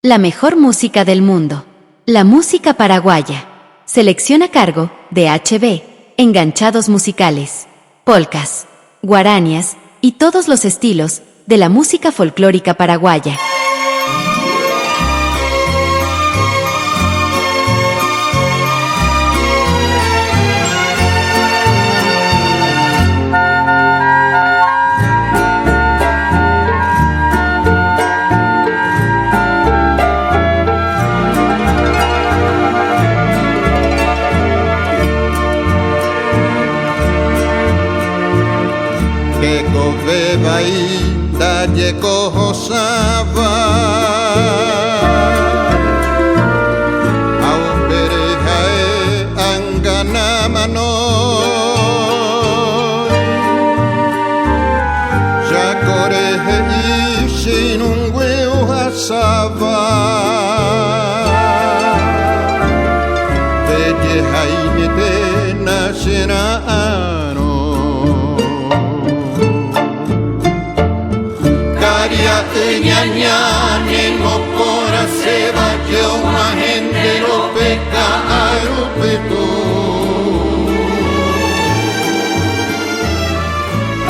La mejor música del mundo. La música paraguaya. Selección a cargo de HB. Enganchados musicales. Polcas, guaranias y todos los estilos de la música folclórica paraguaya. Beba inda yeko sava au berehae angana mano jacorehe ishinungwe uhasava beye hainete nasherano Nyanyane mopora seba yo mahende no peka arupetu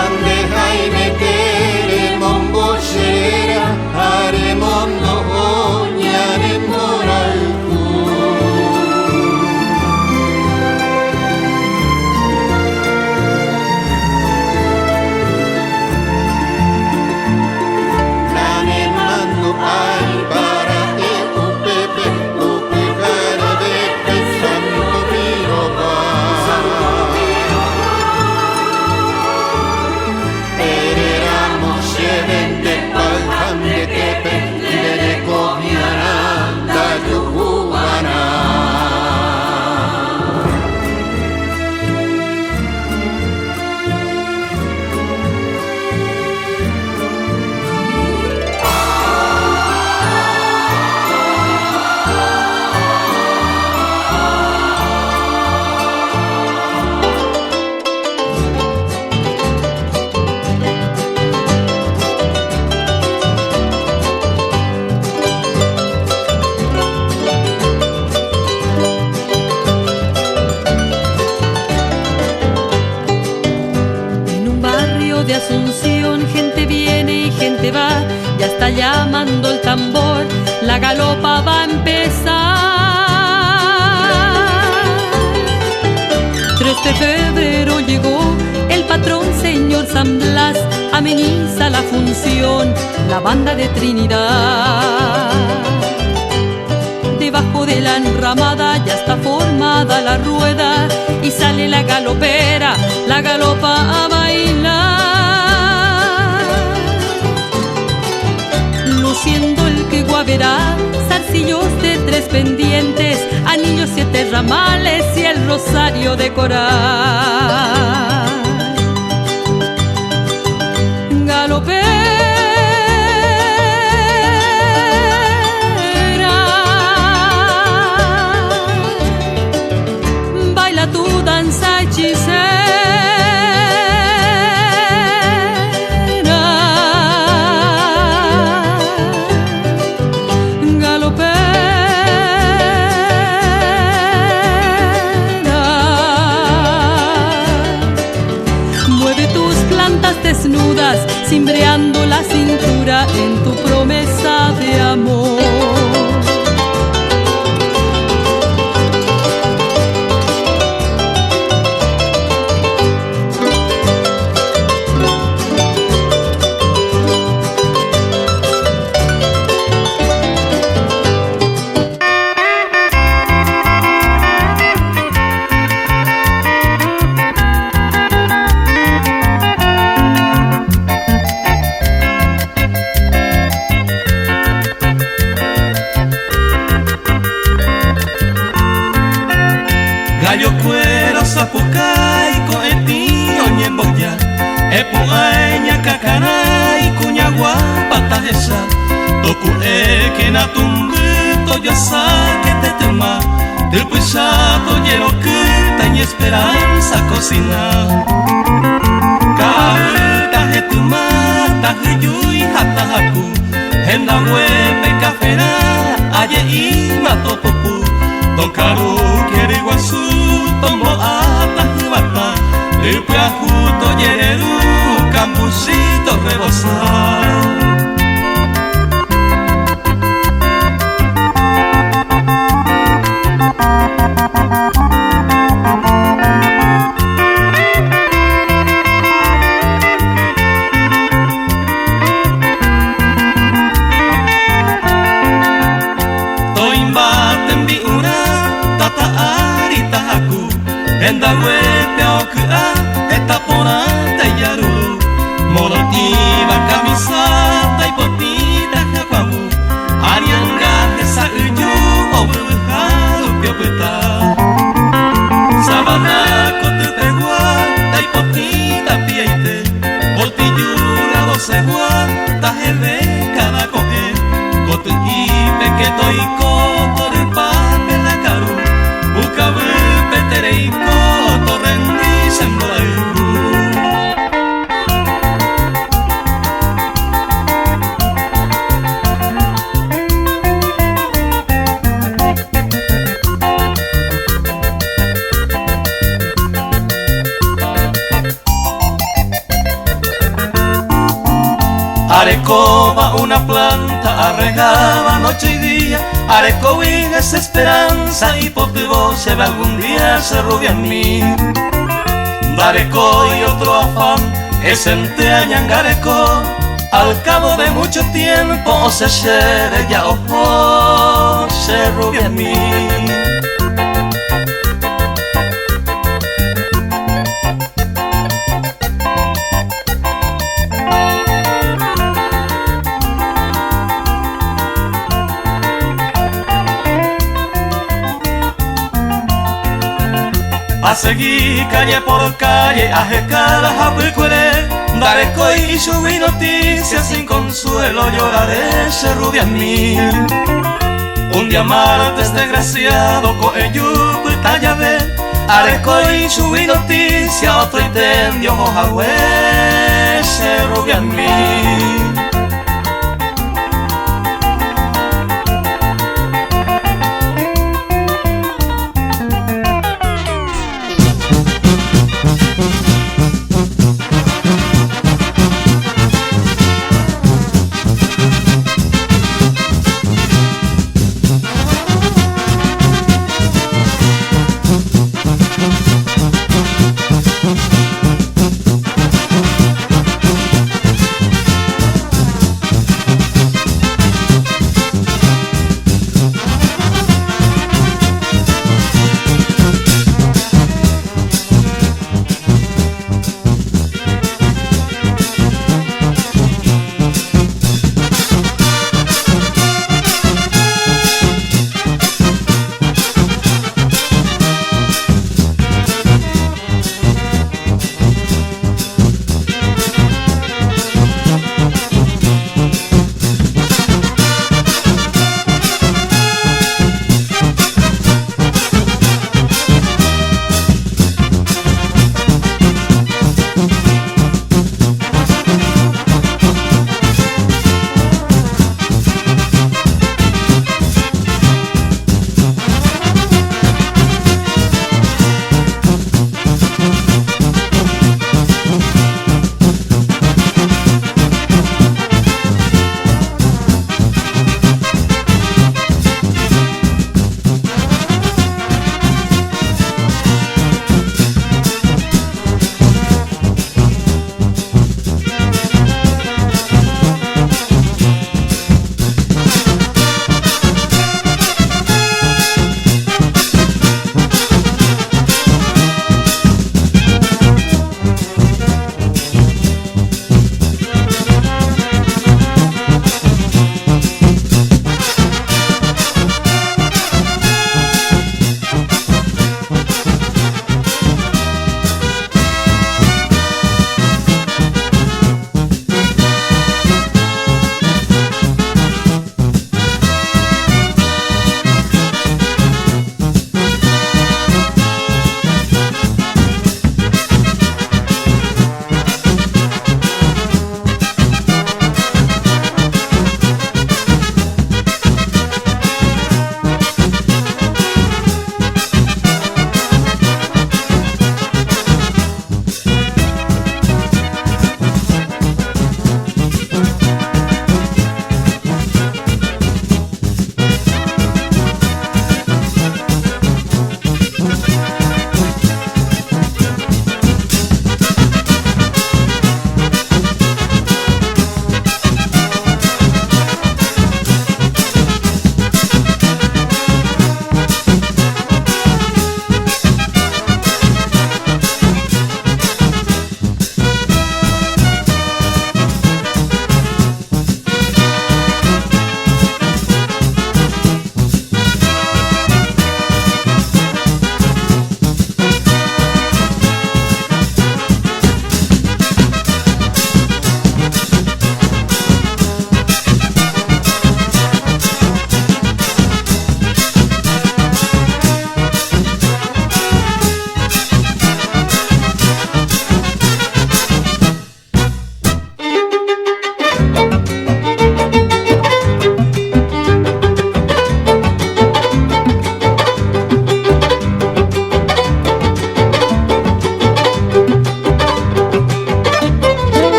Ande haine tere mombo shera hare mondo nyane moralku de Asunción, gente viene y gente va, ya está llamando el tambor, la galopa va a empezar. 3 de febrero llegó el patrón señor San Blas, ameniza la función, la banda de Trinidad. Debajo de la enramada ya está formada la rueda y sale la galopera, la galopa a bailar. Luciendo el que guaverá, zarcillos de 3 pendientes, anillos 7 ramales y el rosario de coral. Galopera, baila tu danza hechicera. Desnudas, cimbreando la cintura en tu promesa de amor. Gallo cuero sapucaico epio ñemboya epuaña cacaray cuñagua patajesa toku que na tumbuto ya saque te tema del pisato lleno que taña esperanza cocinar caja jetuma tajuyui hatahaku en la huepe cafera Bukaru quiere iguazu tombo ata jubata Lipe ajuto yereru campusito rebosar Enda huepe okua eta poranta yaru Molotiva camisata y potita japamu Arianga esa uyu obuharu piopeta Sabana kote tegua y potita pieite Voltiyura dosegua tajebe cada coge Kote ipe que toiko tore pape la caru Bukabu petereiko torrendi sembrairu Areco va una planta arregaba noche y día Areco es esperanza y por tu voz se ve algún día se rubia en mí Dareco y otro afán es Areco Al cabo de mucho tiempo se shere ya ojo se rubia en mí A seguir calle por calle, ajecadas a picuere Dareco y subí noticias sin consuelo lloraré se rubia en mí Un día martes desgraciado coeyuco y tallave Areco y subí noticias otro intendio mojagüe se rubia en mí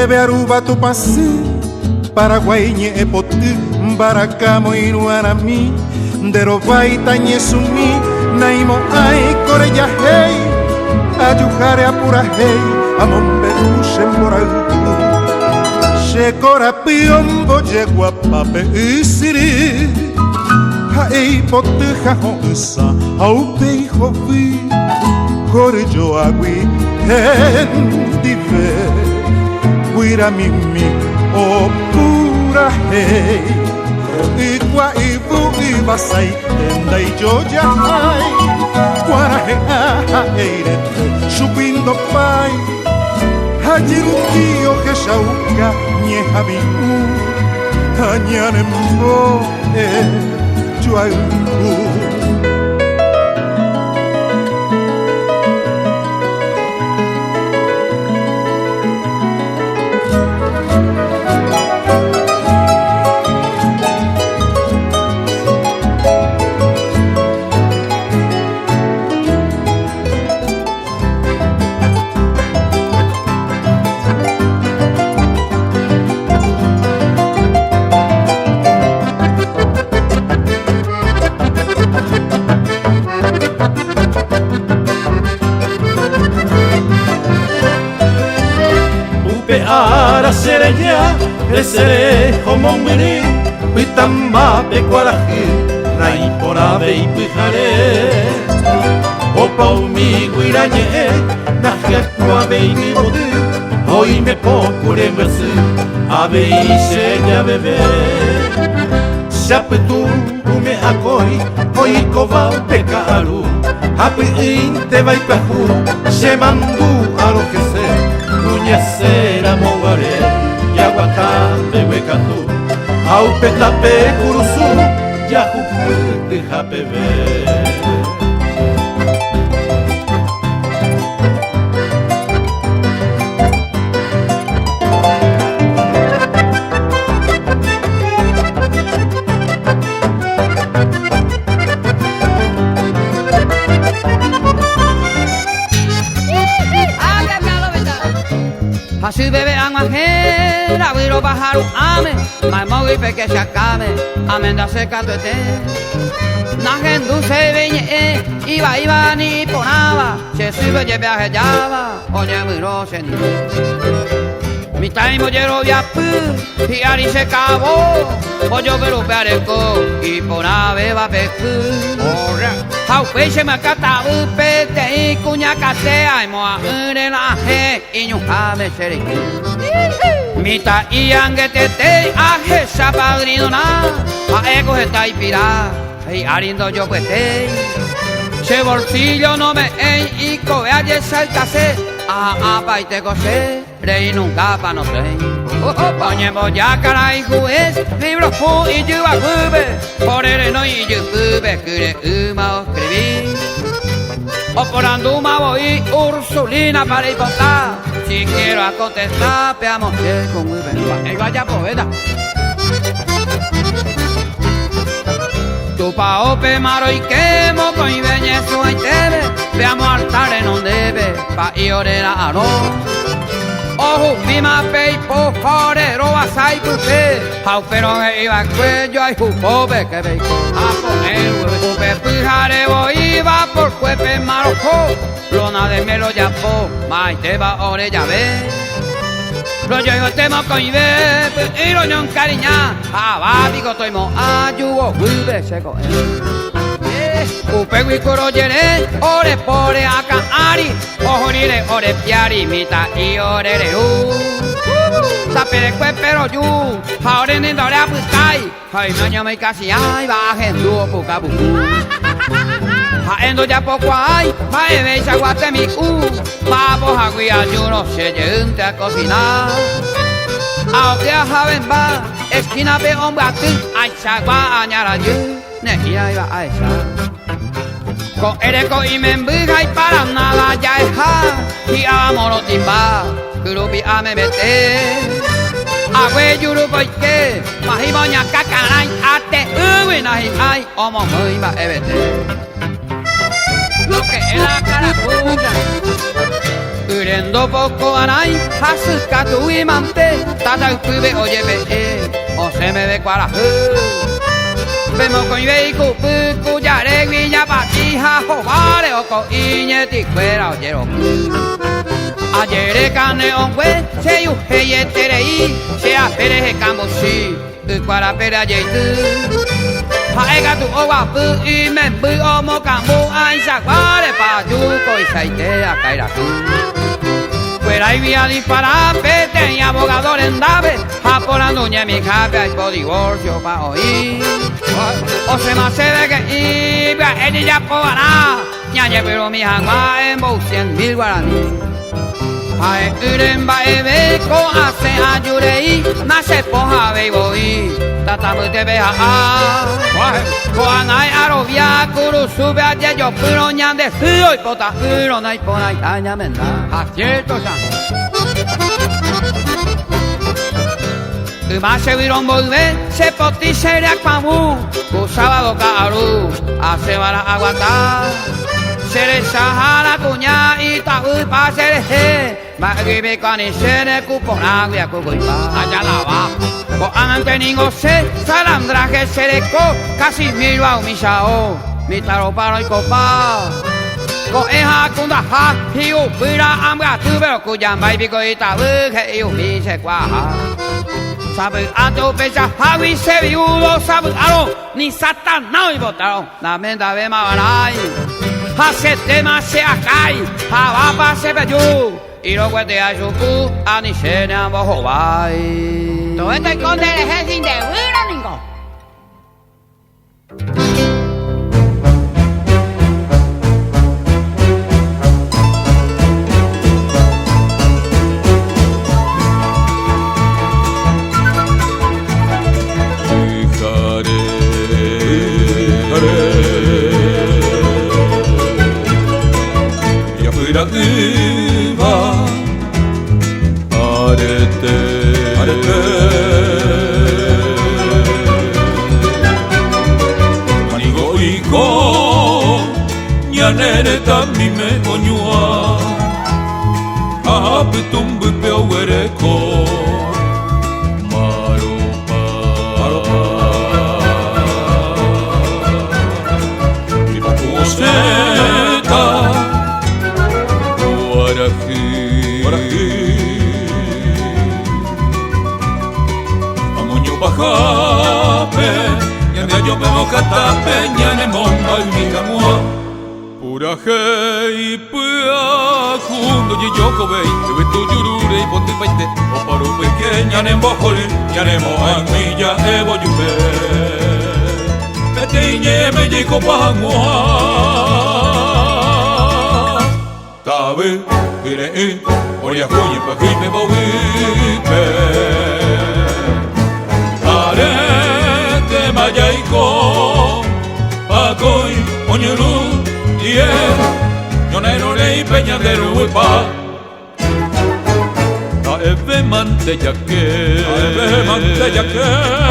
Bebe Aruba tu pasi Paraguay nye epoti Barakamo inuanami Derovai tañe sumi Naimo ai koreya hei Ayuhare apura hei Amombe ushen morautu Shekora piombo yegua pape isiri Haei pote jahonsa Aupe hijo vi Corjo agui hendive Guira mimi o pura hei Igua ibu ibasai Tenda y yo ya hay Guaraje ahaeirete Shubindo pai Hajiruki o Heshauka Niehabiku Hanyanembo Chuaiku Ara sereya, resere homongiri, pitamba pecuaraji, naiporabe y pijare. Opa umi guirañe, najetuabe y mi bodi, hoy me pocure mersi, abe y seña bebé. Shapetu ume akoi, hoy koba pekaru, hapi inte vai pehu, shemandu arojese. Nuñecera mogare, yaguatambe huecatú, aupetape curuzú, yajuputi japebe. Así bebe angajera, viro bajaru ame, maimogi peke shakame, amenda seca tuete. Nagendu se veñe, iba ni ponaba, se sube lleve a java, oye miro se ni. Mi taimo yero yapu, y ari se acabó, oye pero peareco, y ponave va pecu. Hau peche makata upete y cuña casea y moa urena he y ñujame seriki. Mita y angetete aje sapadrino na a ego está y pira y arindo yo puete. Che bolsillo no me y covea y saltase a paite cose rey nunca pa no sé. Oye ya caray juez libro fu y yo a gube por el no y yo gube que uma escribí o por anduma voy Ursulina para hipotar si quiero a contestar peamos que con el vaya poeta tu pa ope maro y quemo con y veñe su y tebe veamos altar en donde debe pa y orera arón. Ojo, pima pei po jorero asai puche, hau pero iba cuello ay jupobe que vei a poner jupe pujare iba por cuepe marojo, lona de melo ya po, mai te va orella ve. Lo yo temo con ibe, y lo ñon cariña, abático toimo ayugo juve seco. Upe wikoro yere, ore pore aka ari, ojorire ore piari, mita y ore reru. Sapere kwe pero yu, haore ni dore apukai, hay maño me casi ay, bajen duo puka buku. Haendo ya poco hay, maeve chaguate mi u, papo hagui ayuno, se yente a cocinar. Aunque a javen va, esquina pe hombre aquí, ay chagua añara yu, ne iba a esa. Con ereco y me embuja y para nada ya es ja, y amor timba, grupi a me mete. Agüe yurupo y que, majiboña cacaray, ate, uwina y ay, homo muy va ebete. Lo que es la cara puya, Yendo poco anay, asuka tu imante, tata ukube oye be, o se me ve cuara. Vemos con veiku puku yare guiña patija jovare o con iñeti fuera oyero. Ayer cane ongue se yuhe yeterei se apere kamushi cuara pera yeitu. Haega tu owa pu y men pu omo kambu ai saguare pa yuko y saite a caer aquí. Fuera y vía disparar, pete y abogador en dave, apolando ñe mi capia y por divorcio pa oír. O se me hace de que iba en ella pogará, ñañe pero mi jangua en bo 100.000 guaraní. Ae uren ba ebe ko hace ayurei, nace poja beiboí, tatamute beja a. Ko anai arobia kuru sube a yeyo puro ñande suyo y pota uro nai pona y aña menda. Acierto ya. Uma se viron volver, se poti se reacpamu, ku sábado caru, hace para aguantar. Se le sahara cuña y tabu pa se le he, ma gibi cani se le cupo agua cucuipa, allá la va. Ko anante ningo se, salandraje se le co, casi miro a umishao, mi taro paro y copa. Ko eha kunda ha, hiu pira ambra tubero cuya mai bico y tabu que iu mi se cuaja. Sabe a tu pecha hawi se viudo, sabe aro, ni satanao y botao, la menda ve mabaray. Hace tema se acai, habapa se peyú, y lo cuente a yuku, a ni se ne ambojo vai. Todo esto es contra el ejército de Wironingo. Iba arete manigo iko nyanere tambi me onyua apetumbu pewereko maropa Ipokoseta Amonyo bajape, ñane yo me mocatape, ñane monga y mi camua. Pura hei pua jundo y yo cobei, que ve tu yurure y ponte paite, o paro pequeña en bojole, ñane moa en milla evo yube. Mete iñe me llego pangua. Tabe, ire, oria coñe pa' que me bovipe. Arete mayaico, pacoy, oñelu, die, ñonero rey peña de ruepa. Eve mantella que,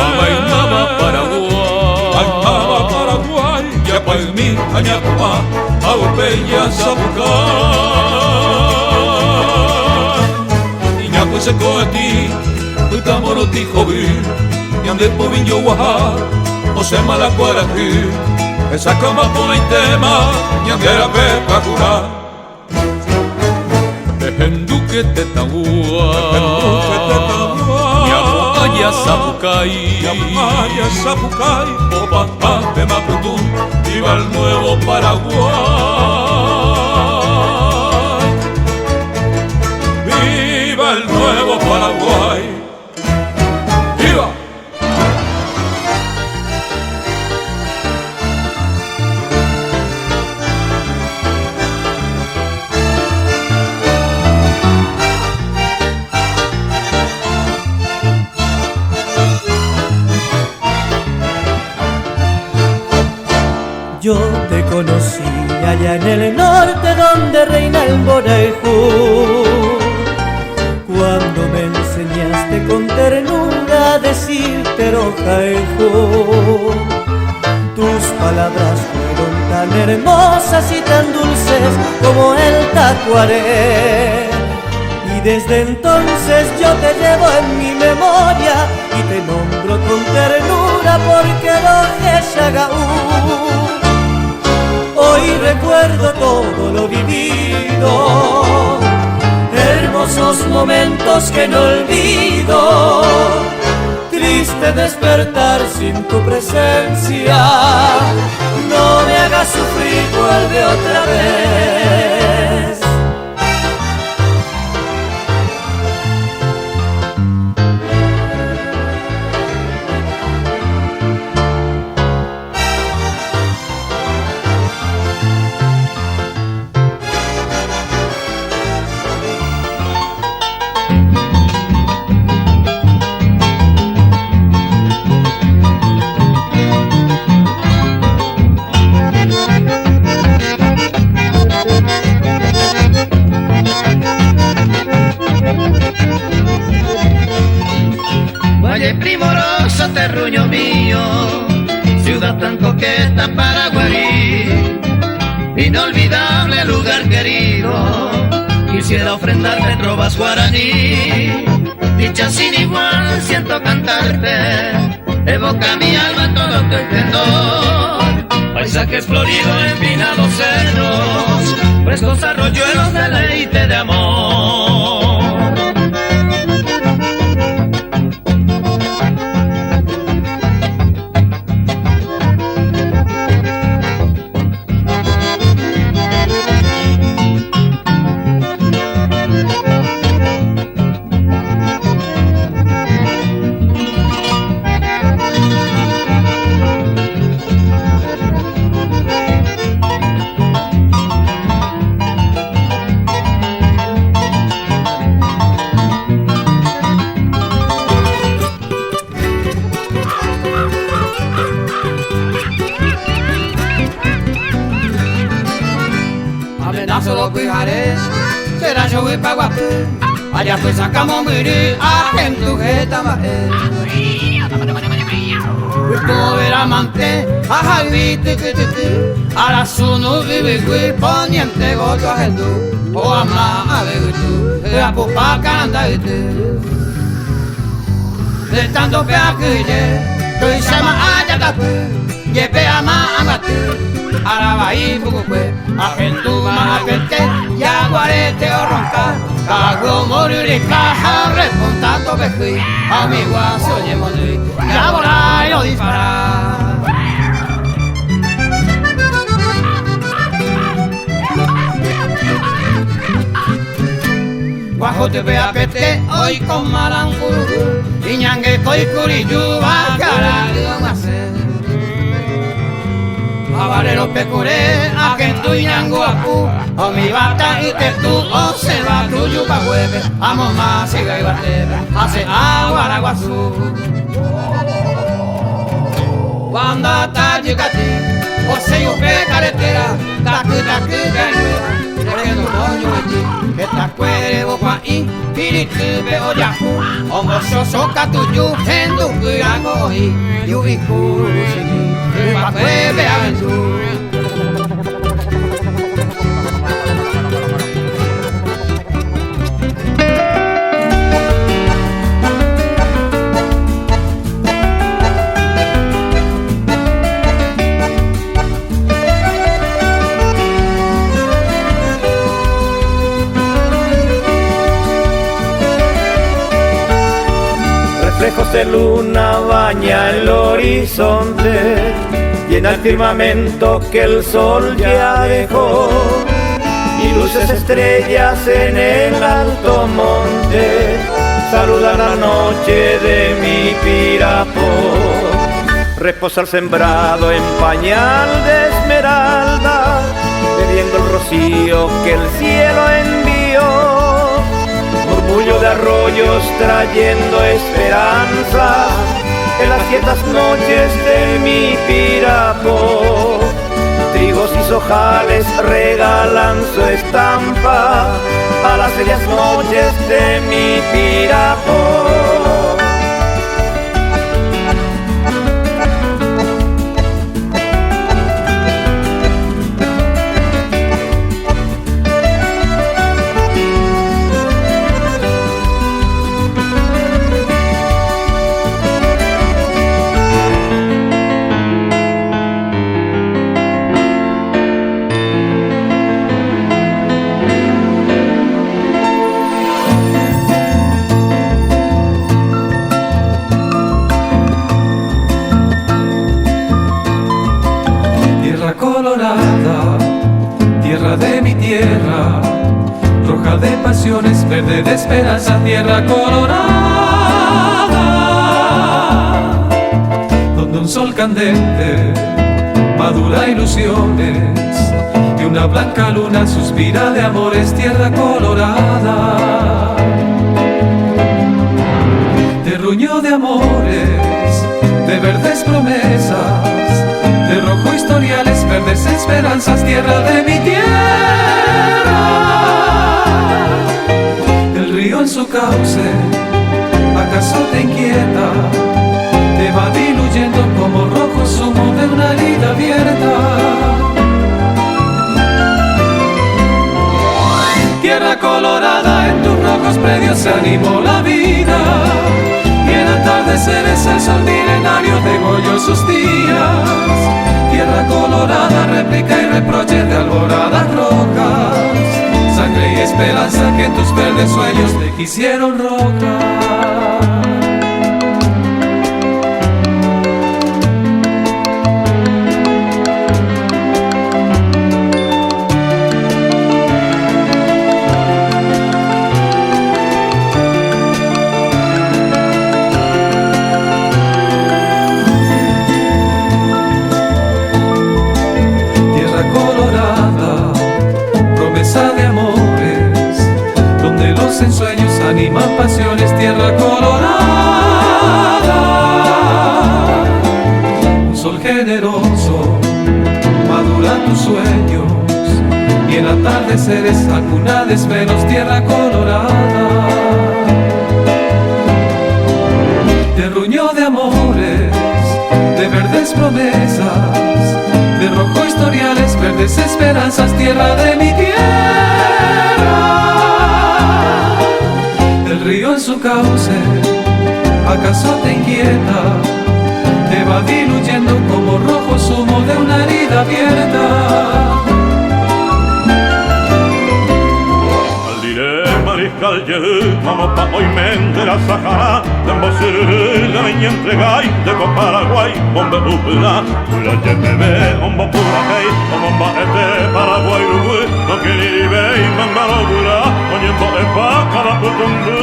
amainaba Paraguay, ya pa' mí, añapuma, aguapeña sabuca. Se coeti, puta moroti jovi, y ande povinyo guaja, o se mala cuaraji, esa cama pone y tema, y ande la pepa cura. Dejendu que te tagua, y aguaya sapucay, o papá de Maputún, viva el nuevo Paraguay. El nuevo Paraguay. ¡Viva! Yo te conocí allá en el norte donde reina el Borajú. Cuando me enseñaste con ternura a decir Terojaejo, tus palabras fueron tan hermosas y tan dulces como el tacuaré. Y desde entonces yo te llevo en mi memoria y te nombro con ternura porque lo es Agaú. Hoy recuerdo todo lo vivido, hermosos momentos que no olvido. Triste despertar sin tu presencia, no me hagas sufrir, vuelve otra vez. Valle primoroso, terruño mío, ciudad tan coqueta para guarir, inolvidable lugar querido, quisiera ofrendarte trovas guaraní, dicha sin igual siento cantarte, evoca mi alma todo tu esplendor, paisajes floridos, empinados cerros, frescos arroyuelos, deleite de amor. Amenazo los pijares, será yo voy pa' Guapé, allá pues sacamos mirir a gente sujeta bajé. Como ver amante, a Jaivite que te a la sunu vivi poniente goto a Jesús, o a ma a ver a pupa cananda de tanto pea que ye, se llama allá tapé, ye pea ma amate. Arabaí, Pucupé, Argentuma, Apete, Yaguarete o Ronca, Cago, Moririca, Repontato, Bejuí, Amiguazo, Yemodui, Yaborá y lo dispara. Guajote, Apete, hoy con Malanguru, Iñangue, Coicuriyu, Bacara, Abarero pecuré, a que tu ñanguapu, o mi bata y te tú, o se va tu yupa hueve, amo más y gaibate, hace agua la guazú. Cuando está llegati, o se yupe carretera, tacu ganuera, tejiendo coño de ti, que ta cuere boca y piritu be oyaku, o mozo soca tu yu, hendu cuirango y yubiku sini. Pa' que vean tú. Reflejos de luna baña el horizonte, llena el firmamento que el sol ya dejó, y luces estrellas en el alto monte saludan la noche de mi Pirapó. Reposa el sembrado en pañal de esmeralda, bebiendo el rocío que el cielo envió, murmullo de arroyos trayendo esperanza en las quietas noches de mi Pirapó. Trigos y sojales regalan su estampa a las bellas noches de mi Pirapó. Tierra colorada, tierra de mi tierra, roja de pasiones, verde de esperanza, tierra colorada, donde un sol candente madura ilusiones y una blanca luna suspira de amores, tierra colorada. Terruño de amores, de verdes promesas, de rojo historiales, verdes esperanzas, tierra de mi tierra. El río en su cauce, ¿acaso te inquieta? Te va diluyendo como rojo zumo de una herida abierta. Tierra colorada, en tus rojos predios se animó la vida, y en atardeceres el sol milenario degolló sus días. Tierra colorada, réplica y reproche de alboradas rojas, sangre y esperanza que en tus verdes sueños te quisieron roja. De amores, donde los ensueños animan pasiones, tierra colorada. Un sol generoso madura tus sueños, y en atardeceres alguna desvelos, tierra colorada. Terruño de amores, de verdes promesas, de rojo historiales, verdes esperanzas, tierra de mi tierra. El río en su cauce, ¿acaso te inquieta? Te va diluyendo como rojo zumo de una herida abierta. Mariscal Yehú, vamos pa' hoy mente la Sahara, de Mbosirú, la viña entregay, de Paraguay, bombe upla, pura yemebe, ombo pura hey, ombo ete, Paraguay, Uruguay, no quiere ve, mangalo pura, onyembo epa, cada putundu.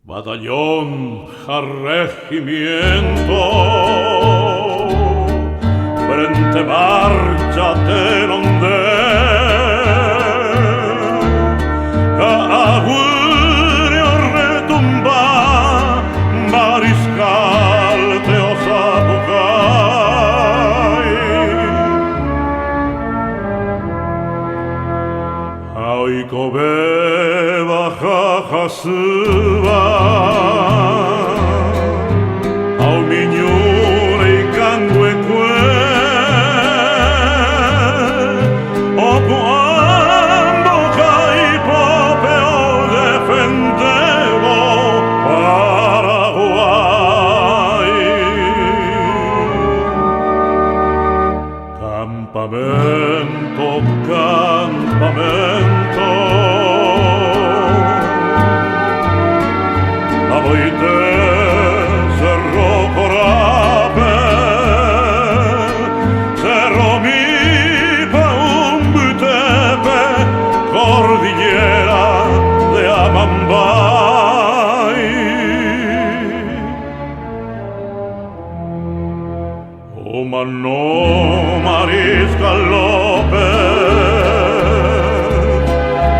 Batallón a regimiento, frente marcha telonde, agüero retumba, mariscal te osapucay. Ay cobe baja jasuba, campamento, campamento, la boite cerro corape, cerro mi pa un butepe, cordillera de Amambay. Oh mano Mariscal López,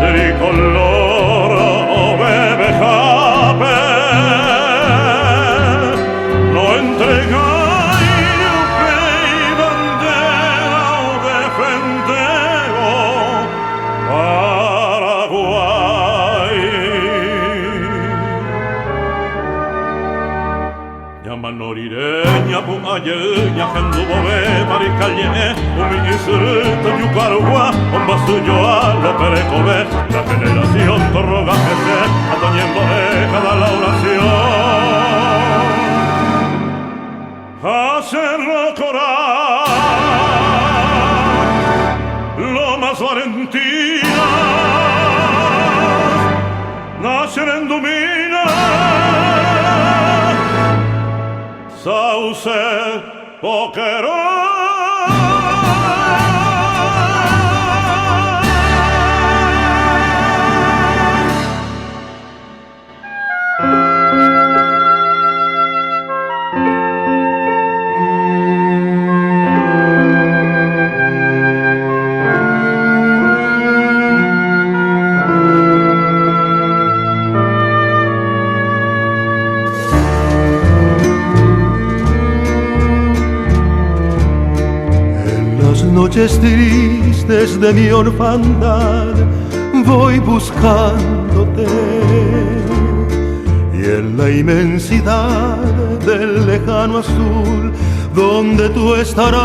tricolor o bebe jape, no entregáis rey bandera o defendeo Paraguay. Llama norireña pun ayeña gendu bobe Mariscal Yehú, umi isruta yukarwa, omba suyo al lo pereco ves, la generación torroga que se atoñendo cada la oración. Hacerlo corar, lo más valentina, nacer en Dumina, sauce poquero. Noches tristes de mi orfandad voy buscándote, y en la inmensidad del lejano azul donde tú estarás,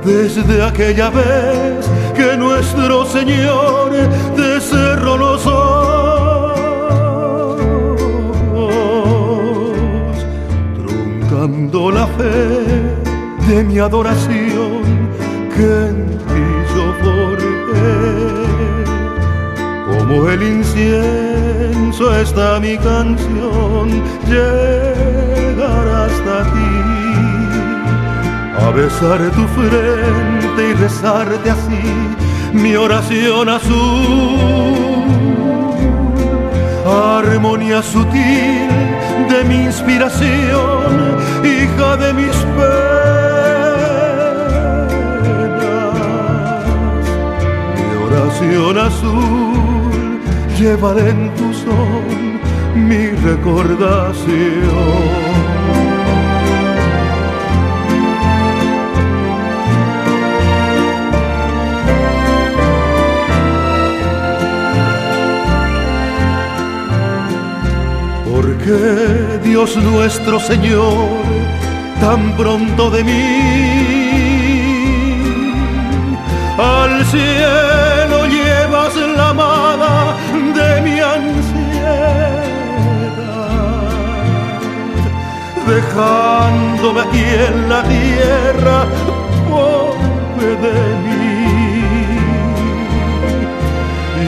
desde aquella vez que nuestro Señor te cerró los ojos, truncando la fe de mi adoración que en ti yo forjé. Como el incienso está mi canción, llegar hasta ti, a besar tu frente y rezarte así mi oración azul, armonía sutil de mi inspiración, hija de mis penas. Oración azul, llévala en tu son mi recordación. Porque Dios nuestro Señor tan pronto de mí al cielo llevas la amada de mi ansiedad, dejándome aquí en la tierra, pobre de mí,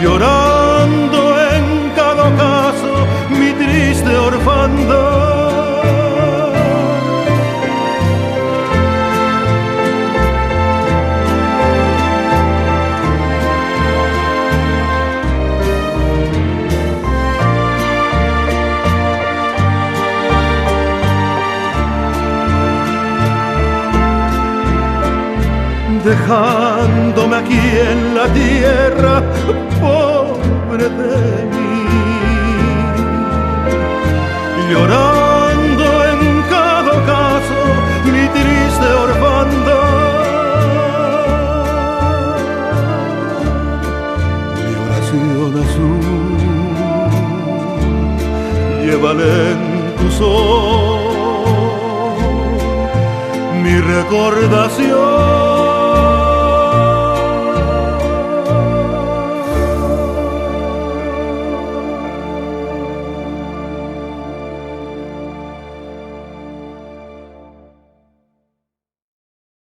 llorando en cada ocaso mi triste orfandad. Dejándome aquí en la tierra, pobre de mí, llorando en cada ocaso mi triste orfandad. Mi oración azul, llévala en tu sol, mi recordación.